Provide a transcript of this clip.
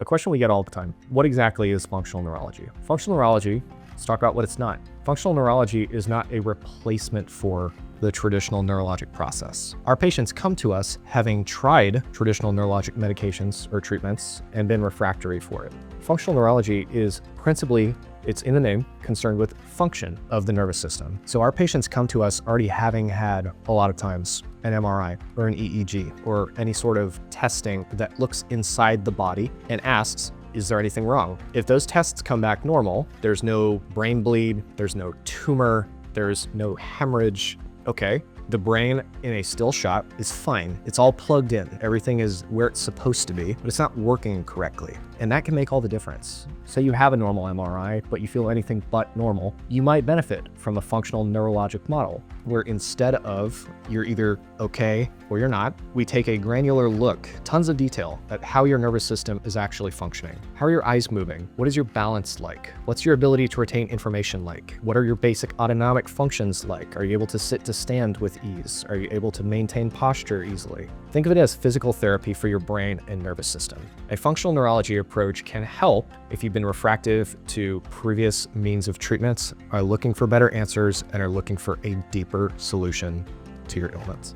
question we get all the time: what exactly is functional neurology? Functional neurology, let's talk about what it's not. Functional neurology is not a replacement for the traditional neurologic process. Our patients come to us having tried traditional neurologic medications or treatments and been refractory for it. Functional neurology is principally, it's in the name, concerned with function of the nervous system. So our patients come to us already having had a lot of times an MRI or an EEG or any sort of testing that looks inside the body and asks, is there anything wrong? If those tests come back normal, there's no brain bleed, there's no tumor, there's no hemorrhage. Okay, the brain in a still shot is fine. It's all plugged in. Everything is where it's supposed to be, but it's not working correctly. And that can make all the difference. Say you have a normal MRI, but you feel anything but normal, you might benefit from a functional neurologic model, where instead of you're either okay or you're not, we take a granular look, tons of detail at how your nervous system is actually functioning. How are your eyes moving? What is your balance like? What's your ability to retain information like? What are your basic autonomic functions like? Are you able to sit to stand with ease? Are you able to maintain posture easily? Think of it as physical therapy for your brain and nervous system. A functional neurology approach can help if you've been refractive to previous means of treatments, are looking for better answers, and are looking for a deeper solution to your ailments.